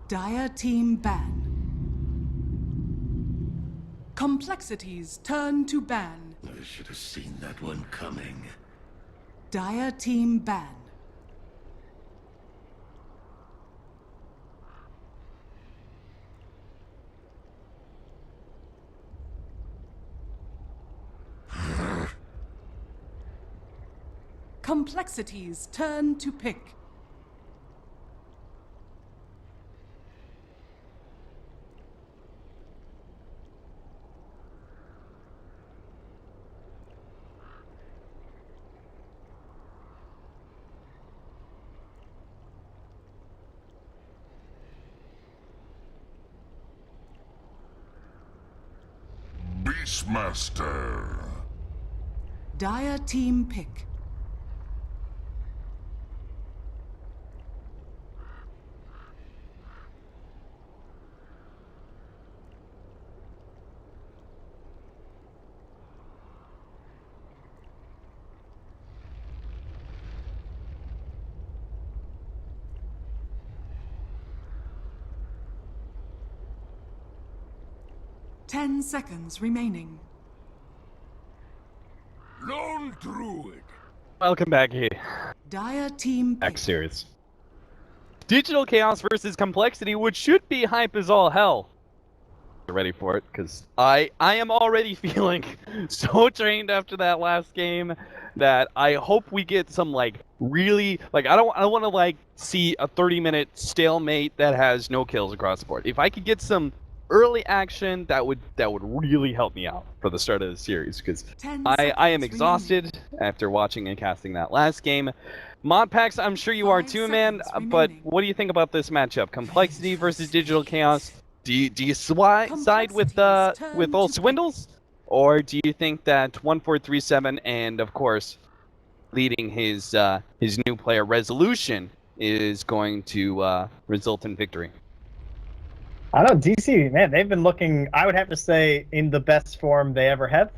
Dire team ban. Complexities turn to ban. I should have seen that one coming. Dire team ban. Complexities turn to pick. Beastmaster. Dire team pick. Ten seconds remaining. Lone Druid. Welcome back here. Dire team pick. X series. Digital Chaos versus Complexity, which should be hype as all hell. Get ready for it, because I am already feeling so drained after that last game that I hope we get some really I don't want to see a 30-minute stalemate that has no kills across the board. If I could get some early action, that would really help me out for the start of the series, because I am exhausted after watching and casting that last game. Modpacks, I'm sure you are too, man. But what do you think about this matchup? Complexity versus Digital Chaos. Do you side with old Swindles, or do you think that 1437 and of course leading his new player Resolution is going to result in victory? I don't know, DC, man, they've been looking, I would have to say, in the best form they ever have.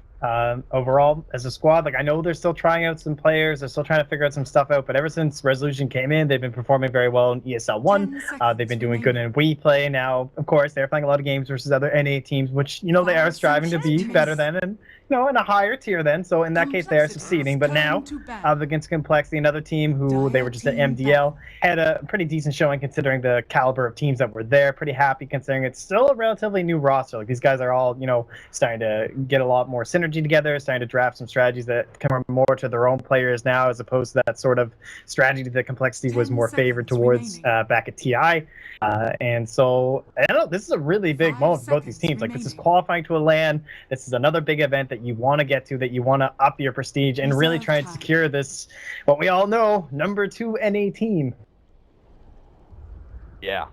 Overall, as a squad, I know they're still trying out some players, they're still trying to figure out some stuff out, but ever since Resolution came in, they've been performing very well in ESL One. They've been doing good in We Play. Now, of course, they're playing a lot of games versus other NA teams, which, they are striving to be better than, and, in a higher tier then. So in that case, they are succeeding. But now, against Complexity, another team who they were just at MDL, had a pretty decent showing considering the caliber of teams that were there. Pretty happy considering it's still a relatively new roster. These guys are all, starting to get a lot more synergy together, starting to draft some strategies that come more to their own players now, as opposed to that sort of strategy that Complexity was more favored towards back at TI. And so, I don't know, this is a really big moment for both these teams. This is qualifying to a LAN. This is another big event that you want to get to, that you want to up your prestige and really try and secure this, what we all know, #2 NA team. Yeah.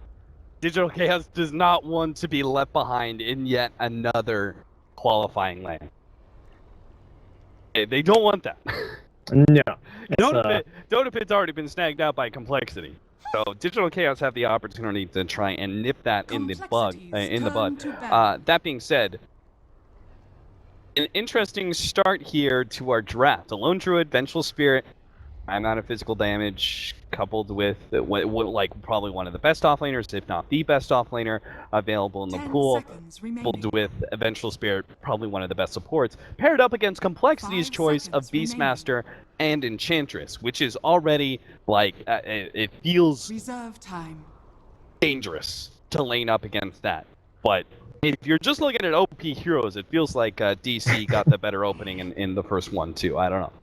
Digital Chaos does not want to be left behind in yet another qualifying LAN. They don't want that. No. Dota Pit's already been snagged out by Complexity. So Digital Chaos have the opportunity to try and nip that in the bud. That being said, an interesting start here to our draft. The Lone Druid, Vengeful Spirit, amount of physical damage, coupled with probably one of the best offlaners, if not the best offlaner available in the pool, coupled with Vengeful Spirit, probably one of the best supports, paired up against Complexity's choice of Beastmaster and Enchantress, which is already it feels dangerous to lane up against that. But if you're just looking at OP heroes, it feels like DC got the better opening in the first one too. I don't know.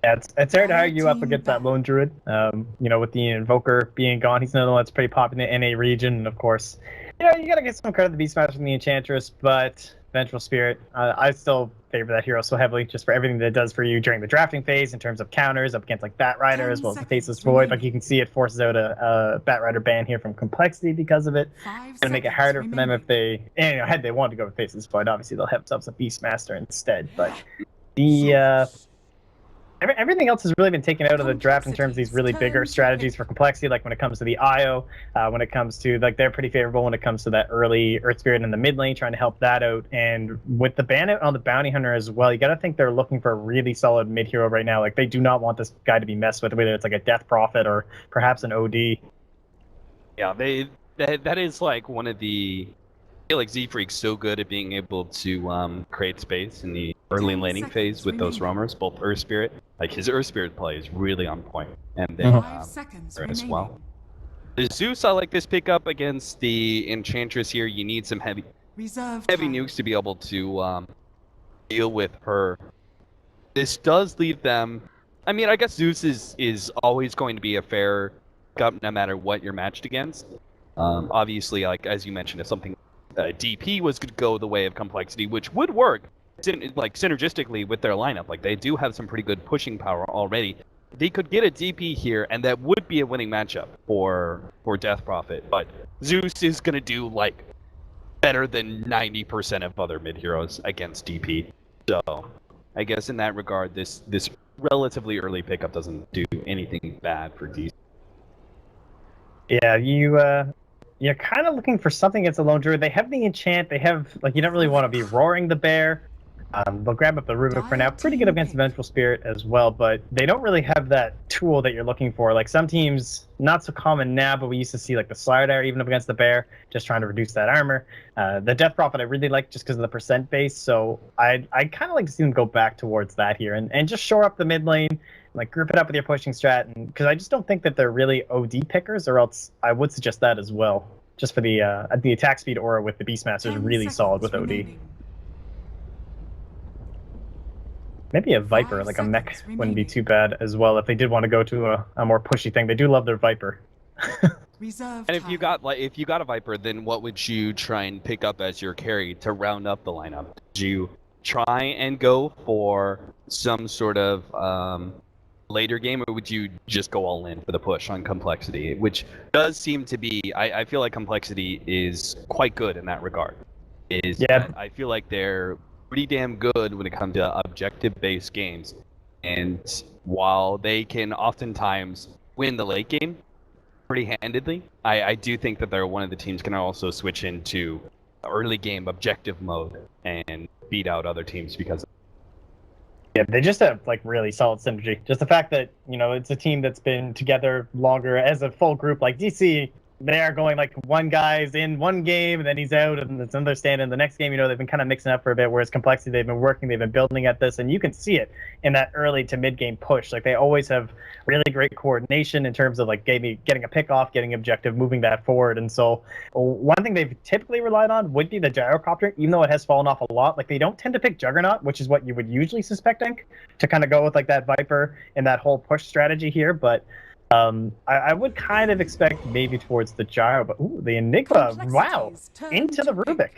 Yeah, it's hard to argue up against that Lone Druid. With the Invoker being gone, he's another one that's pretty popular in the NA region. And of course, you gotta get some credit to the Beastmaster and the Enchantress, but Vengeful Spirit, I still favor that hero so heavily just for everything that it does for you during the drafting phase in terms of counters up against Batrider as well as the Faceless Void. You can see it forces out a Batrider ban here from Complexity because of it. It's gonna make it harder for them if they, had they wanted to go with Faceless Void, obviously they'll have themselves a Beastmaster instead. But the Everything else has really been taken out of the draft in terms of these really bigger strategies for complexity, like when it comes to the IO, when it comes to, like, they're pretty favorable when it comes to that early Earth Spirit in the mid lane, trying to help that out. And with the ban out on the Bounty Hunter as well, you got to think they're looking for a really solid mid hero right now. Like, they do not want this guy to be messed with, whether it's like a Death Prophet or perhaps an OD. Yeah, that is like one of the... I feel like Z-Freak's so good at being able to create space in the early laning phase with those roamers, both Earth Spirit. Like, his Earth Spirit play is really on point. And then 5 seconds as remaining. well. The Zeus, I like this pickup against the Enchantress here. You need some heavy Reserve heavy time. nukes to be able to deal with her. This does leave them... I mean, I guess Zeus is always going to be a fair pickup no matter what you're matched against. Obviously, like, as you mentioned, if something DP was to go the way of complexity, which would work like synergistically with their lineup. Like, they do have some pretty good pushing power already. They could get a DP here, and that would be a winning matchup for Death Prophet. But Zeus is gonna do like better than 90% of other mid heroes against DP. So I guess in that regard, this relatively early pickup doesn't do anything bad for DC. Yeah, you're kind of looking for something against a lone druid. They have the enchant. They have, like, you don't really want to be roaring the bear. They'll grab up the Rubik for now. Pretty good against the Vengeful Spirit as well, but they don't really have that tool that you're looking for. Like, some teams, not so common now, but we used to see, like, the Slider even up against the bear, just trying to reduce that armor. The Death Prophet I really like just because of the percent base, so I kind of like to see them go back towards that here and just shore up the mid lane, like, group it up with your pushing strat, because I just don't think that they're really OD pickers, or else I would suggest that as well. Just for the attack speed aura with the Beastmaster is really solid with OD. remaining. Maybe a Viper, 5 like a mech, seconds wouldn't be remaining. too bad as well if they did want to go to a more pushy thing. They do love their Viper. Reserve And if you time. got a Viper, then what would you try and pick up as your carry to round up the lineup? Did you try and go for some sort of later game, or would you just go all in for the push on complexity? Which does seem to be, I feel like complexity is quite good in that regard. Yeah. I feel like they're pretty damn good when it comes to objective-based games. And while they can oftentimes win the late game pretty handedly, I do think that they're one of the teams can also switch into early game objective mode and beat out other teams because of Yeah, they just have, like, really solid synergy. Just the fact that, you know, it's a team that's been together longer as a full group. Like, DC, they are going, like, one guy's in one game and then he's out and it's another stand in the next game. You know, they've been kind of mixing up for a bit, whereas complexity, they've been working, they've been building at this, and you can see it in that early to mid game push. Like, they always have really great coordination in terms of, like, getting a pick off, getting objective, moving that forward. And so one thing they've typically relied on would be the gyrocopter, even though it has fallen off a lot. Like, they don't tend to pick Juggernaut, which is what you would usually suspect, to kind of go with, like, that Viper and that whole push strategy here. But I would kind of expect maybe towards the gyro, but ooh, the Enigma, wow, Complexities turn into to the pick. Rubik.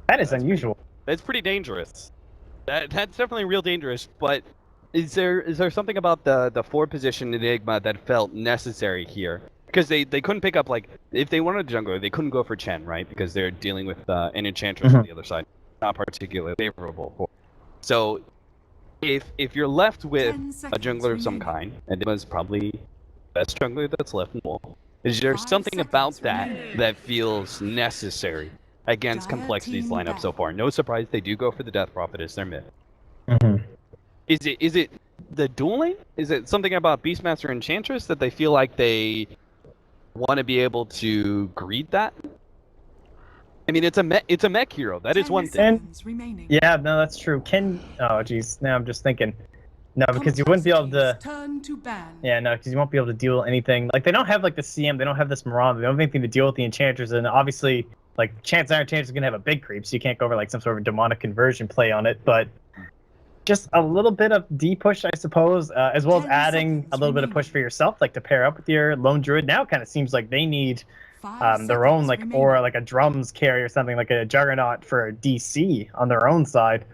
That is unusual. That's pretty dangerous. That's definitely real dangerous. But is there something about the 4-position Enigma that felt necessary here? Because they couldn't pick up, like, if they wanted a jungler, they couldn't go for Chen, right? Because they're dealing with an Enchantress on the other side, not particularly favorable for. So if you're left with 10 a seconds jungler of some remaining. kind, and it was probably the best jungler that's left in the world, is there 5 something about seconds that remaining. that feels necessary against Dire complexity's team lineup so back. far? No surprise, they do go for the Death Prophet as their mid. Mm-hmm. Is it the dueling? Is it something about Beastmaster Enchantress that they feel like they want to be able to greed that? I mean, it's a mech hero. That is 10 one thing. seconds remaining. Yeah, no, that's true. Oh, geez, now I'm just thinking. No, because you wouldn't be able to. Complexities turn to ban. Yeah, no, because you won't be able to deal anything. Like, they don't have, like, the CM, they don't have this Miranda, they don't have anything to deal with the Enchantress, and obviously, like, chances are Enchantress is going to have a big creep, so you can't go over, like, some sort of demonic conversion play on it, but just a little bit of D-push, I suppose, as well as 10 adding a seconds little bit of push remaining. for yourself, like, to pair up with your Lone Druid. Now it kind of seems like they need 5 their own, seconds like, remaining. or, like, a drums carry or something, like a Juggernaut for DC on their own side.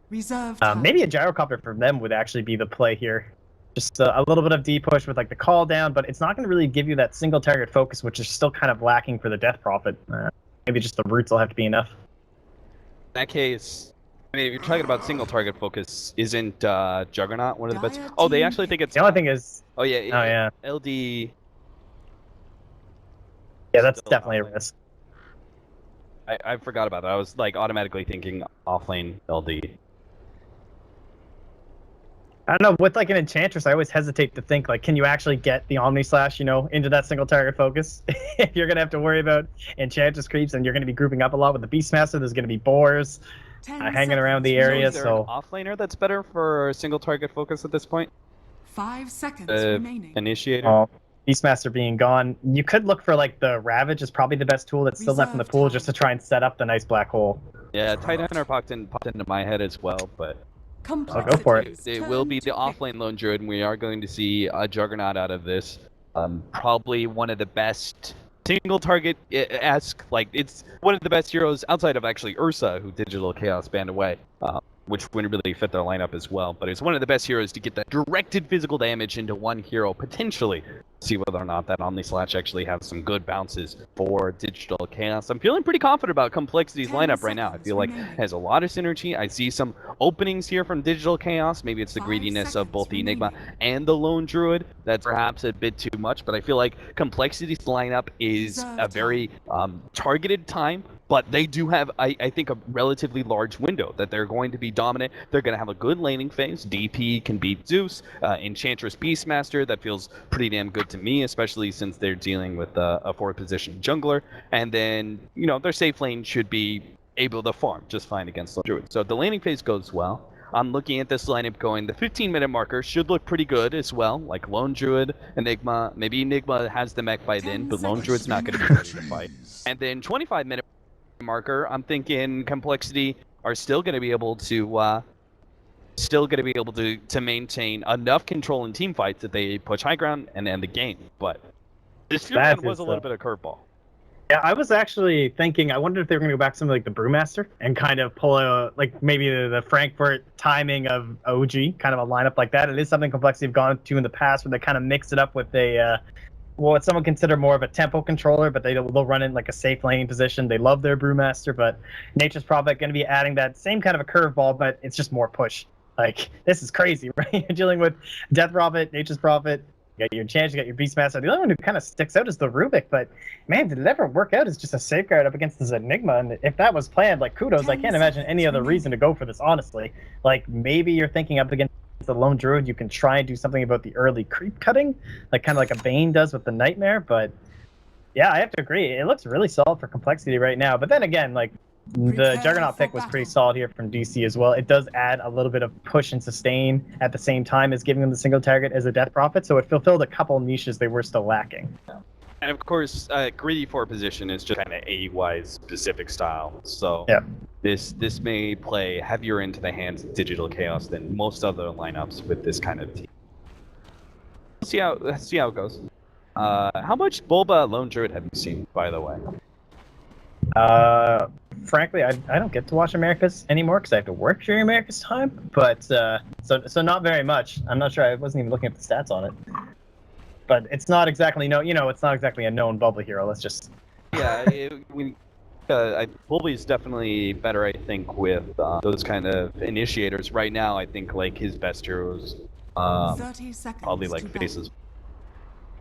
Reserve time. Maybe a gyrocopter for them would actually be the play here. Just a little bit of D-push with, like, the call down, but it's not going to really give you that single target focus, which is still kind of lacking for the Death Prophet. Maybe just the roots will have to be enough. In that case, I mean, if you're talking about single target focus, isn't Juggernaut one of the best? Dire Oh, they team actually think it's. The only thing is, Oh yeah. oh yeah, LD. yeah, that's Still definitely a offlane. risk. I forgot about that. I was like automatically thinking offlane LD. I don't know, with like an Enchantress, I always hesitate to think like, can you actually get the Omni Slash, you know, into that single target focus? If you're gonna have to worry about Enchantress creeps and you're gonna be grouping up a lot with the Beastmaster, there's gonna be boars 10 hanging around the seconds area, Is there so an offlaner that's better for single target focus at this point? 5 seconds Uh, remaining. Initiator. oh, Beastmaster being gone, you could look for like the Ravage is probably the best tool that's still left in the Reserve pool time. just to try and set up the nice black hole. Yeah, Tight Hunter popped into my head as well, but I'll go for it. it will be the offlane Lone Druid, and we are going to see a Juggernaut out of this. Probably one of the best single target esque, like it's one of the best heroes outside of actually Ursa, who Digital Chaos banned away, which wouldn't really fit their lineup as well. But it's one of the best heroes to get that directed physical damage into one hero, potentially. See whether or not that Omni Slash actually has some good bounces for Digital Chaos. I'm feeling pretty confident about Complexity's 10 lineup right now. I seconds feel like it remaining. has a lot of synergy. I see some openings here from Digital Chaos. Maybe it's the 5 greediness of both the seconds Enigma remaining. and the Lone Druid. That's perhaps a bit too much, but I feel like Complexity's lineup is Reserve a very targeted time, but they do have, I think, a relatively large window that they're going to be dominant. They're going to have a good laning phase. DP can beat Zeus. Enchantress Beastmaster, that feels pretty damn good to me, especially since they're dealing with a forward position jungler. And then, you know, their safe lane should be able to farm just fine against Lone Druid. So the laning phase goes well. I'm looking at this lineup going, the 15-minute marker should look pretty good as well, like Lone Druid, Enigma. Maybe Enigma has the mech by then, 10 but Lone seconds Druid's not going to be ready to fight. And then 25-minute marker, I'm thinking Complexity are still going to be able to to maintain enough control in team fights that they push high ground and end the game. But this feels That was is, a little bit of curveball. Yeah, I was actually thinking, I wonder if they were going to go back to something like the Brewmaster and kind of pull a, like maybe the Frankfurt timing of OG, kind of a lineup like that. It is something Complexity have gone to in the past where they kind of mix it up with a, what some would consider more of a tempo controller, but they'll run in like a safe laning position. They love their Brewmaster, but Nature's Prophet going to be adding that same kind of a curveball, but it's just more push. Like, this is crazy, right? You're dealing with Death Prophet, Nature's Prophet, you got your Enchant, you got your Beastmaster. The only one who kind of sticks out is the Rubik, but man, did it ever work out as just a safeguard up against this Enigma? And if that was planned, like, kudos. I 10 can't imagine any other seconds reason to go for this, honestly. Like, maybe you're thinking up against the Lone Druid, you can try and do something about the early creep cutting, like kind of like a Bane does with the Nightmare, but yeah, I have to agree. It looks really solid for Complexity right now. But then again, like, the Prepare Juggernaut for pick was pretty battle. solid here from DC as well. It does add a little bit of push and sustain at the same time as giving them the single target as a Death Prophet, so it fulfilled a couple niches they were still lacking. And of course, greedy for position is just kind of A-wise specific style. So Yeah. this may play heavier into the hands of Digital Chaos than most other lineups with this kind of team. See how it goes. How much Bulba Lone Druid have you seen, by the way? Frankly, I don't get to watch America's anymore because I have to work during America's time. But so not very much. I'm not sure. I wasn't even looking at the stats on it. But it's not exactly it's not exactly a known bubble hero. Let's just. Yeah, Bulba is definitely better, I think, with those kind of initiators. Right now, I think like his best heroes 30 seconds probably to like battle. faces.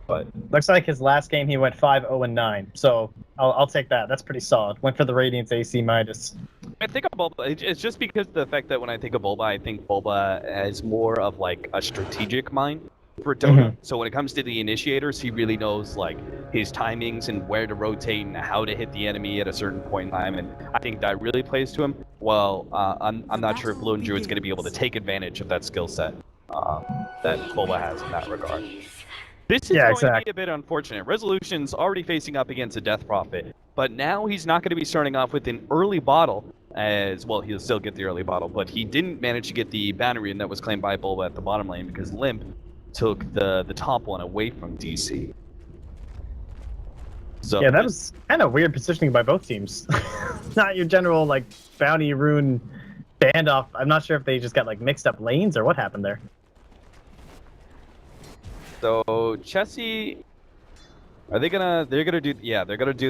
But Looks like his last game he went 5-0-9. So I'll take that. That's pretty solid. Went for the Radiance AC minus. I think of Bulba, it's just because of the fact that when I think of Bulba, I think Bulba has more of like a strategic mind for Dota. So when it comes to the initiators, he really knows like his timings and where to rotate and how to hit the enemy at a certain point in time. And I think that really plays to him. Well, I'm not sure if Lone Druid's going to be able to take advantage of that skill set that Bulba has in that regard. This is going to be a bit unfortunate. Resolution's already facing up against a Death Prophet, but now he's not going to be starting off with an early bottle, as well, he'll still get the early bottle, but he didn't manage to get the Banner that was claimed by Bulba at the bottom lane because Limp took the top one away from DC. So Yeah, that was kind of weird positioning by both teams. Not your general, like, bounty rune band off. I'm not sure if they just got, like, mixed up lanes or what happened there. So Chessie, they're gonna do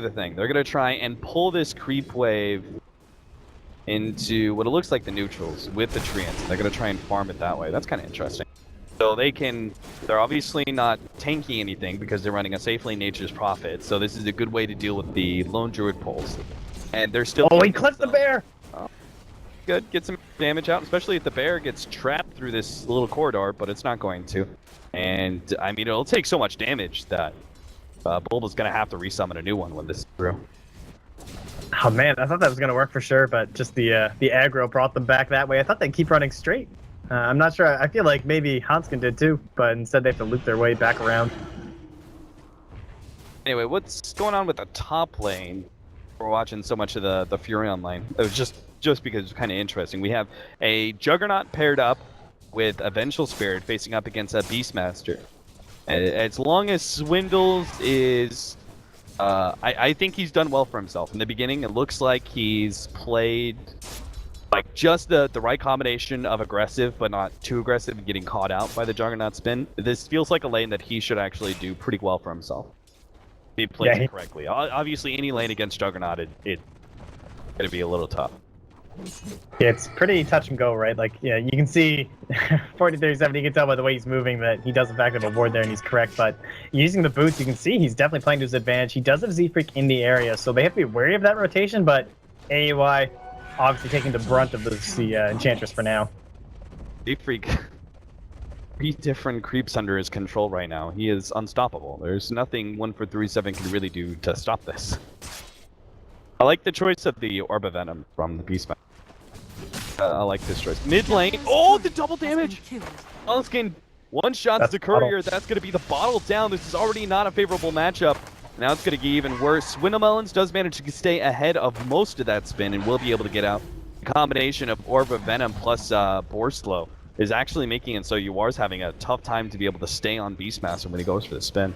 the thing. They're gonna try and pull this creep wave into what it looks like the neutrals with the Treants. They're going to try and farm it that way. That's kind of interesting. So they're obviously not tanking anything because they're running a safely Nature's Prophet. So this is a good way to deal with the Lone Druid pulls. And they're still... Oh, he clipped the bear! Oh, good, get some damage out, especially if the bear gets trapped through this little corridor, but it's not going to. And, I mean, it'll take so much damage that Bulba's going to have to resummon a new one when this is through. Oh man, I thought that was going to work for sure, but just the aggro brought them back that way. I thought they'd keep running straight. I'm not sure. I feel like maybe Hanskin did too, but instead they have to loop their way back around. Anyway, what's going on with the top lane? We're watching so much of the Furion lane. It was just because it's kind of interesting. We have a Juggernaut paired up with a Vengeful Spirit facing up against a Beastmaster. As long as Swindles is... I think he's done well for himself. In the beginning, it looks like he's played like just the right combination of aggressive, but not too aggressive and getting caught out by the Juggernaut spin. This feels like a lane that he should actually do pretty well for himself. If he plays it correctly. Obviously, any lane against Juggernaut, it's going to be a little tough. Yeah, it's pretty touch and go, right? Like, yeah, you can see 40-37, you can tell by the way he's moving that he does in fact have a ward there and he's correct, but using the boots, you can see he's definitely playing to his advantage. He does have Z-Freak in the area, so they have to be wary of that rotation, but AUI obviously taking the brunt of the Enchantress for now. Z-Freak, 3 different creeps under his control right now. He is unstoppable. There's nothing 143-7 can really do to stop this. I like the choice of the Orb of Venom from the Beastmaster. I like this choice. Mid lane. Oh, the double damage! Hanskin one-shots the courier. That's going to be the bottle down. This is already not a favorable matchup. Now it's going to get even worse. Swindlemelons does manage to stay ahead of most of that spin and will be able to get out. The combination of Orb of Venom plus Borslow is actually making it so Yuar's having a tough time to be able to stay on Beastmaster when he goes for the spin.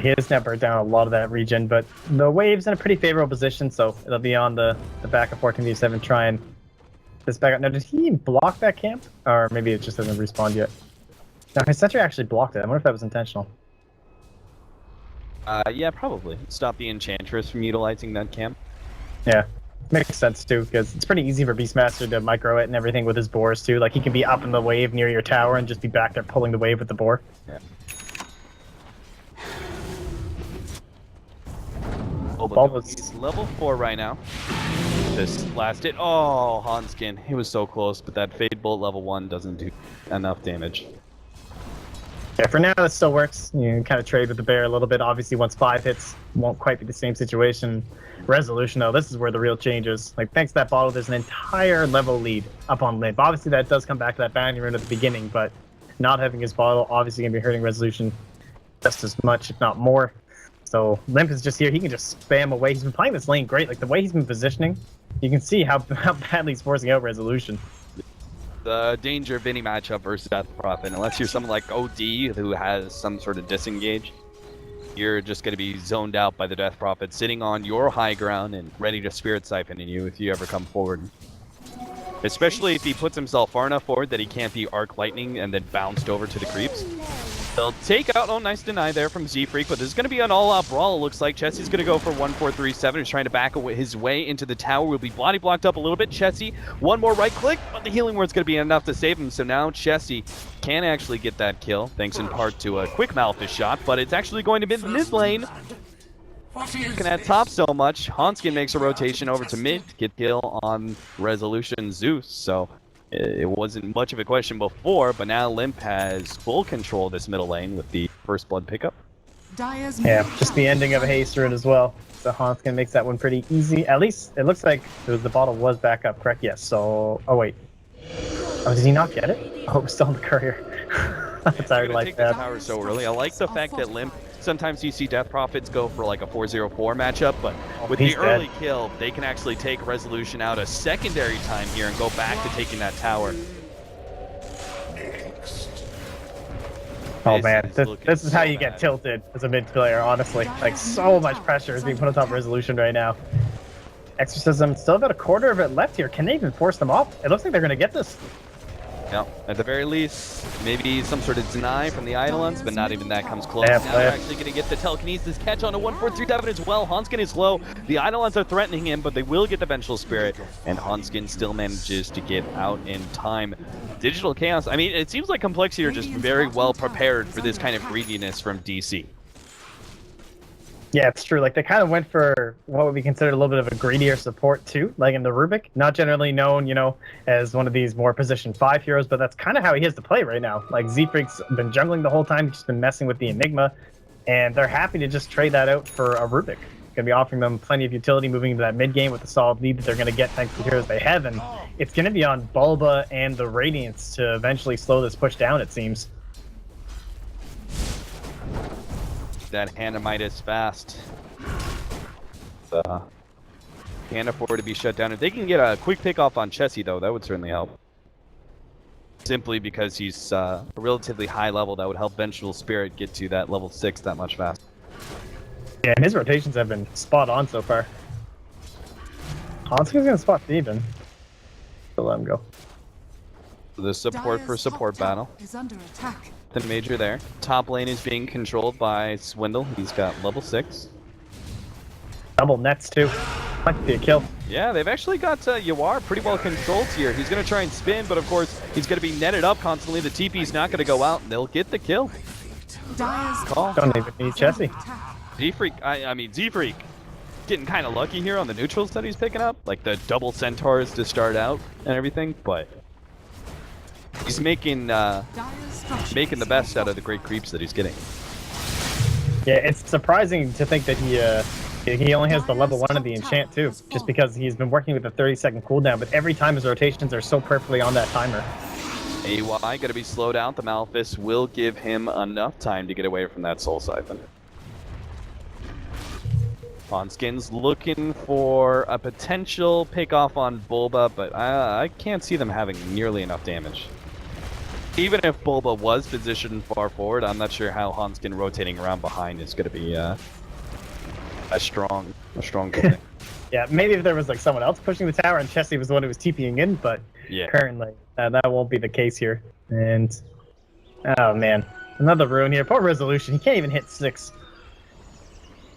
He has now burnt down a lot of that region, but the wave's in a pretty favorable position, so it'll be on the back of 14-7 try and this back up. Now, did he block that camp? Or maybe it just hasn't respawned yet. No, his sentry actually blocked it. I wonder if that was intentional. Yeah, probably. Stop the Enchantress from utilizing that camp. Yeah, makes sense too, because it's pretty easy for Beastmaster to micro it and everything with his boars too. Like, he can be up in the wave near your tower and just be back there pulling the wave with the boar. Yeah. He's level 4 right now. This last hit. Oh, Hanskin. He was so close, but that Fade Bolt level 1 doesn't do enough damage. Yeah, for now, that still works. You can kind of trade with the bear a little bit. Obviously, once 5 hits, won't quite be the same situation. Resolution, though, this is where the real change is. Like, thanks to that bottle, there's an entire level lead up on Limp. Obviously, that does come back to that boundary rune at the beginning, but not having his bottle obviously going to be hurting Resolution just as much, if not more. So Limp is just here. He can just spam away. He's been playing this lane great. Like, the way he's been positioning, you can see how badly he's forcing out Resolution. The danger of any matchup versus Death Prophet, unless you're someone like OD who has some sort of disengage, you're just going to be zoned out by the Death Prophet sitting on your high ground and ready to Spirit Siphon in you if you ever come forward. Especially if he puts himself far enough forward that he can't be Arc Lightning and then bounced over to the creeps. They'll take out, oh, nice deny there from Z-Freak, but there's going to be an all-out brawl, it looks like. Chessie's going to go for 1-4-3-7. He's trying to back his way into the tower. Will be body blocked up a little bit. Chessie, one more right click, but the healing word's going to be enough to save him. So now Chessie can actually get that kill, thanks in part to a quick Malphus shot, but it's actually going to be mid lane. Looking at top so much, Hanskin makes a rotation over to mid to get kill on Resolution Zeus, so it wasn't much of a question before, but now Limp has full control of this middle lane with the first blood pickup. Yeah, just the ending of a haste rune as well. So Hanskin makes that one pretty easy. At least it looks like the bottle was back up, correct? Yes, so... Oh, wait. Oh, did he not get it? Oh, it's still in the courier. That's I like that. Tower so early. I like the fact that Limp, sometimes you see Death Prophets go for like a 4-0-4 matchup, but with the early kill, they can actually take Resolution out a secondary time here and go back to taking that tower. Oh man, this is how you get tilted as a mid player, honestly. Like, so much pressure is being put on top of Resolution right now. Exorcism, still about a quarter of it left here. Can they even force them off? It looks like they're going to get this. Yeah, at the very least, maybe some sort of deny from the Eidolons, but not even that comes close. Yeah, Now they're actually going to get the telekinesis catch on a 1-4-3-7 as well. Hanskin is low. The Eidolons are threatening him, but they will get the Vengeful Spirit, and Hanskin still manages to get out in time. Digital Chaos, I mean, it seems like Complexity are just very well prepared for this kind of greediness from DC. Yeah, it's true. Like, they kind of went for what would be considered a little bit of a greedier support, too, like in the Rubik. Not generally known, you know, as one of these more position 5 heroes, but that's kind of how he has to play right now. Like, Z-Freak's been jungling the whole time, he's just been messing with the Enigma, and they're happy to just trade that out for a Rubik. Going to be offering them plenty of utility moving into that mid game with the solid lead that they're going to get thanks to the heroes they have, and it's going to be on Bulba and the Radiance to eventually slow this push down, it seems. That Hanamite is fast. Can't afford to be shut down. If they can get a quick pick off on Chessie, though, that would certainly help. Simply because he's a relatively high level, that would help Vengeful Spirit get to that level 6 that much faster. Yeah, and his rotations have been spot on so far. Hanskin's going to spot Steven. So let him go. The support for support battle. Is under attack. The major there. Top lane is being controlled by Swindle. He's got level 6. Double nets too. Might be a kill. Yeah, they've actually got Yawar pretty well controlled here. He's going to try and spin, but of course he's going to be netted up constantly. The TP's not going to go out, and they'll get the kill. Dire's Call. Don't even need Chessie. Z-Freak, I mean Z-Freak, getting kind of lucky here on the neutrals that he's picking up, like the double centaurs to start out and everything, but he's making the best out of the great creeps that he's getting. Yeah, it's surprising to think that he only has the level 1 of the enchant too, just because he's been working with a 30-second cooldown, but every time his rotations are so perfectly on that timer. AY gonna be slowed out. The Malefice will give him enough time to get away from that Soul Siphon. Hanskin's looking for a potential pick off on Bulba, but I can't see them having nearly enough damage. Even if Bulba was positioned far forward, I'm not sure how Hanskin rotating around behind is going to be a strong thing. Yeah, maybe if there was like someone else pushing the tower and Chessie was the one who was TPing in, but yeah, currently that won't be the case here. And oh man, another rune here. Poor Resolution. He can't even hit 6.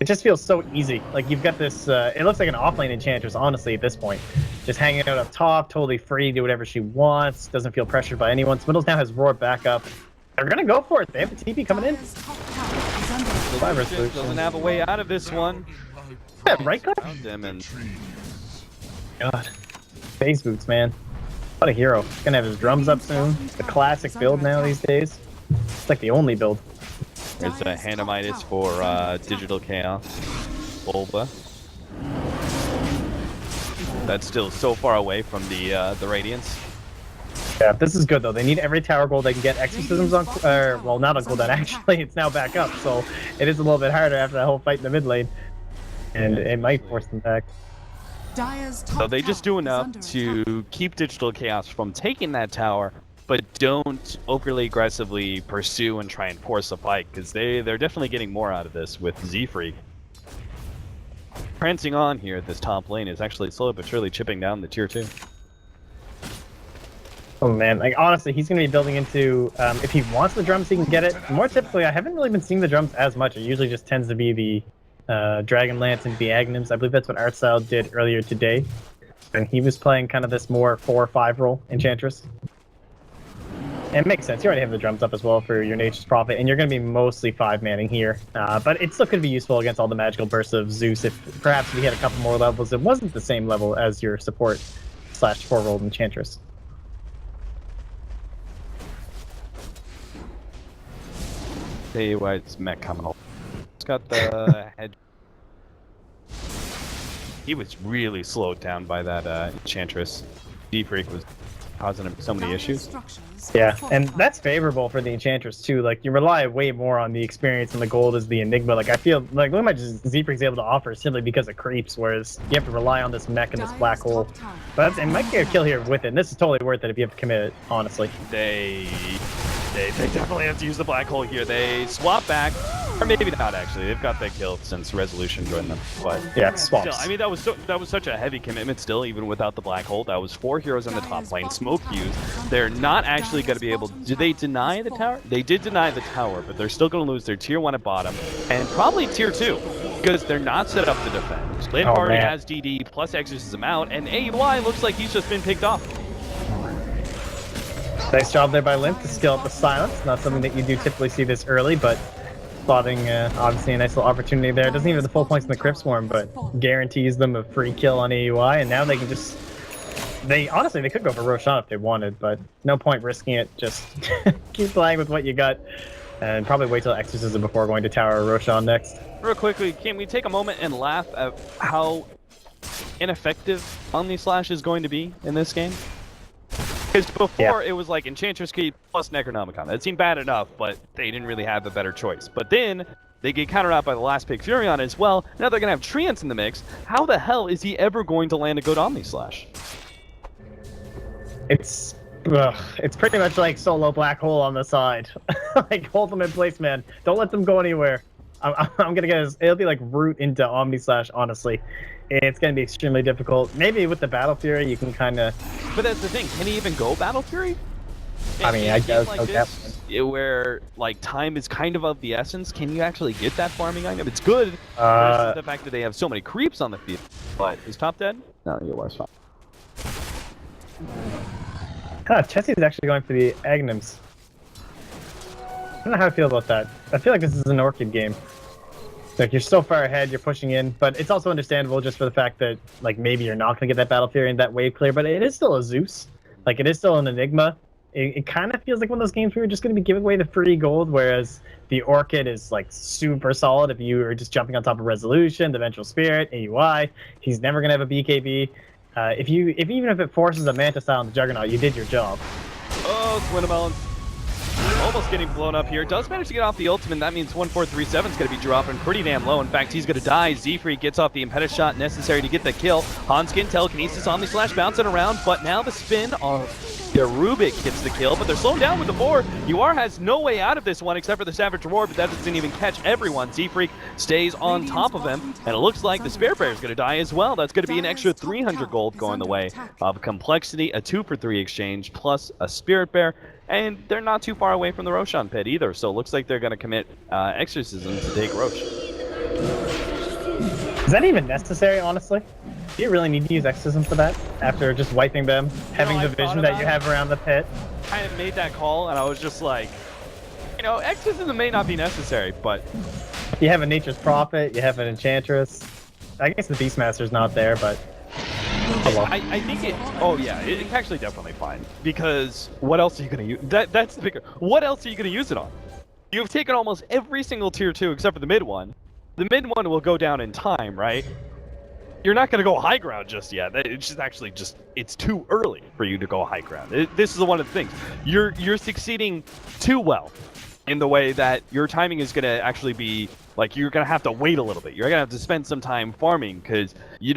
It just feels so easy. Like you've got this. It looks like an offlane Enchantress, honestly, at this point. Just hanging out up top, totally free, do whatever she wants. Doesn't feel pressured by anyone. Smiddles now has Roar back up. They're gonna go for it. They have the TP coming in. Doesn't have a way out of this one. Yeah, right click? And God, phase boots, man. What a hero. He's gonna have his drums up soon. The classic build now these days. It's like the only build. there's a Hanamitis for Digital Chaos. Bulba. That's still so far away from the Radiance. Yeah, this is good though. They need every tower gold they can get. Exorcisms on, well, not on cooldown actually. It's now back up, so it is a little bit harder after that whole fight in the mid lane, and it might force them back. So they just do enough to keep Digital Chaos from taking that tower, but don't overly aggressively pursue and try and force a fight, because they're definitely getting more out of this with Z-Freak. Prancing on here at this top lane is actually slowly but surely chipping down the tier 2. Oh man, like honestly, he's going to be building into, if he wants the drums, he can get it. More typically, I haven't really been seeing the drums as much. It usually just tends to be the Dragon Lance and the Aghanim's. I believe that's what Artstyle did earlier today. And he was playing kind of this more 4-5 role Enchantress. And it makes sense. You already have the drums up as well for your Nature's Prophet, and you're going to be mostly 5-manning here. But it still could be useful against all the magical bursts of Zeus if perhaps we had a couple more levels. It wasn't the same level as your support / 4-rolled Enchantress. Tell you why it's mech coming up. It's got the head. He was really slowed down by that Enchantress. Z-Freak was causing him so many issues. Yeah, and that's favorable for the Enchantress too. Like, you rely way more on the experience and the gold as the Enigma. Like, I feel like look how much Z-Freak's able to offer simply because it creeps, whereas you have to rely on this mech and this black hole. But it might get a kill here with it, and this is totally worth it if you have to commit it, honestly. They definitely have to use the black hole here. They swap back. Or maybe not, actually. They've got that kill since Resolution joined them. But Yeah, swaps. still, I mean, that was such a heavy commitment still, even without the Black Hole. That was 4 heroes on the top lane, smoke used. They're not actually going to be able... Did they deny the tower? They did deny the tower, but they're still going to lose their tier 1 at bottom, and probably tier 2, because they're not set up to defend. Lane already has DD plus Exorcism out, and AUI looks like he's just been picked off. Nice job there by Limp to scale up the silence. Not something that you do typically see this early, but spotting obviously a nice little opportunity there. Doesn't even have the full points in the Crypt Swarm, but guarantees them a free kill on AUI, and now they can just... Honestly, they could go for Roshan if they wanted, but no point risking it. Just keep playing with what you got, and probably wait till Exorcism before going to Tower or Roshan next. Real quickly, can we take a moment and laugh at how ineffective Omnislash is going to be in this game? Because before it was like Enchantress Key plus Necronomicon. That seemed bad enough, but they didn't really have a better choice. But then they get countered out by the last pick Furion as well. Now they're going to have Treants in the mix. How the hell is he ever going to land a good Omnislash? It's pretty much like solo Black Hole on the side. Like, hold them in place, man. Don't let them go anywhere. I'm going to guess it'll be like root into Omnislash, honestly. It's going to be extremely difficult. Maybe with the Battle Fury, you can kind of... But that's the thing. Can he even go Battle Fury? I mean, I guess like this, where like time is kind of the essence. Can you actually get that farming item? It's good. But it's the fact that they have so many creeps on the field. But is top dead? No, you are fine. Chessie's actually going for the Aghanim's. I don't know how I feel about that. I feel like this is an Orchid game. Like, you're so far ahead, you're pushing in, but it's also understandable just for the fact that, like, maybe you're not going to get that Battle Fury and that wave clear, but it is still a Zeus. Like, it is still an Enigma. It kind of feels like one of those games where you're just going to be giving away the free gold, whereas the Orchid is, like, super solid if you are just jumping on top of Resolution, the Vengeful Spirit, AUI. He's never going to have a BKB. Even if it forces a Manta Style on the Juggernaut, you did your job. Oh, Swinnamelon. Almost getting blown up here. Does manage to get off the ultimate. That means 1437 is going to be dropping pretty damn low. In fact, he's going to die. Z-Free gets off the Impetus shot necessary to get the kill. Hanskin, Telekinesis, Omnislash bouncing around, but now the spin on the Rubik gets the kill, but they're slowing down with the 4. UR has no way out of this one except for the Savage Reward, but that doesn't even catch everyone. Z-Freak stays on top of him, and it looks like the Spirit Bear is going to die as well. That's going to be an extra 300 gold going the way of Complexity, a 2-for-3 exchange, plus a Spirit Bear. And they're not too far away from the Roshan pit either, so it looks like they're going to commit Exorcism to take Rosh. Is that even necessary, honestly? Do you really need to use Exorcism for that? After just wiping them, having the vision that you have around the pit? I had made that call, and I was just like, you know, Exorcism may not be necessary, but... You have a Nature's Prophet, you have an Enchantress. I guess the Beastmaster's not there, but... I think it... Oh, yeah, it's actually definitely fine. Because what else are you going to use? That's the bigger... What else are you going to use it on? You've taken almost every single tier 2 except for the mid one. The mid one will go down in time, right? You're not going to go high ground just yet. It's just actually just... It's too early for you to go high ground. This is one of the things. You're succeeding too well in the way that your timing is going to actually be... Like, you're going to have to wait a little bit. You're going to have to spend some time farming because you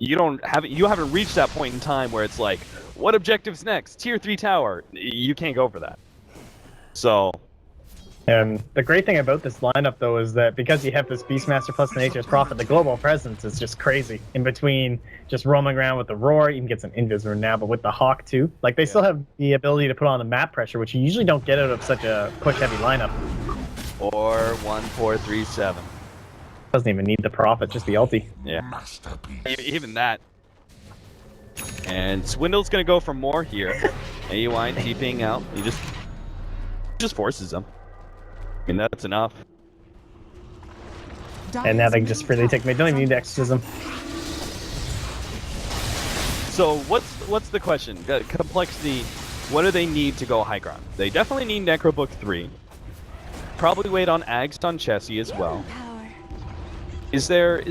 haven't reached that point in time where it's like, what objective's next? Tier 3 tower. You can't go for that. So... And the great thing about this lineup, though, is that because you have this Beastmaster plus the Nature's Prophet, the global presence is just crazy. In between just roaming around with the Roar, you can get some Invis Rune now, but with the Hawk, too. Like, they still have the ability to put on the map pressure, which you usually don't get out of such a push-heavy lineup. Or 1437. Doesn't even need the Prophet, just the ulti. Yeah. Even that. And Swindle's gonna go for more here. AUI TPing out. He just forces them. I mean, that's enough. And now they can just freely take me. Don't even need Exorcism. So what's the question? Complexity. What do they need to go high ground? They definitely need Necrobook 3. Probably wait on Ags on Chessie as well. Is there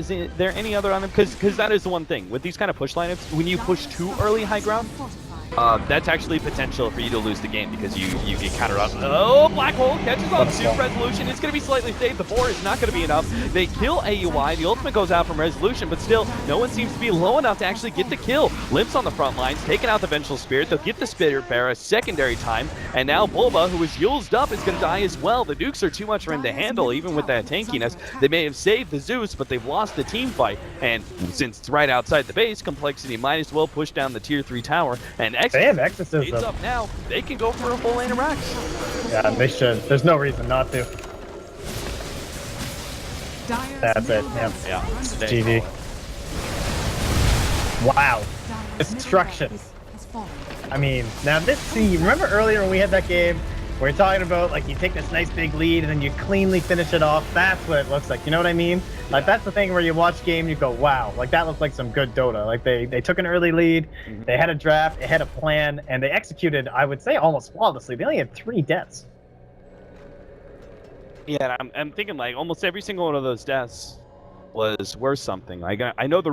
any other on them? Because that is the one thing with these kind of push lineups. When you push too early high ground, That's actually potential for you to lose the game because you get countered up. Oh, Black Hole catches on two. Resolution. It's going to be slightly saved. The 4 is not going to be enough. They kill AUI. The ultimate goes out from Resolution, but still, no one seems to be low enough to actually get the kill. Limps on the front lines, taking out the Vengeful Spirit. They'll get the Spirit Bearer a secondary time, and now Bulba, who is used up, is going to die as well. The Dukes are too much for him to handle, even with that tankiness. They may have saved the Zeus, but they've lost the team fight, and since it's right outside the base, Complexity might as well push down the tier 3 tower, and They have Exorcism. It's up now. They can go for a full lane of racks. Yeah, they should. There's no reason not to. Dire's That's it. middle Yeah. barracks Yeah. under GG. Wow. Dire's Destruction. middle barracks has fallen. I mean, now this scene, remember earlier when we had that game where you're talking about, like, you take this nice big lead and then you cleanly finish it off? That's what it looks like. You know what I mean? Like, that's the thing where you watch game and you go, wow, like, that looks like some good Dota. Like, they took an early lead, they had a draft, they had a plan, and they executed, I would say, almost flawlessly. They only had 3 deaths. Yeah, I'm thinking, like, almost every single one of those deaths was worth something. Like, I know the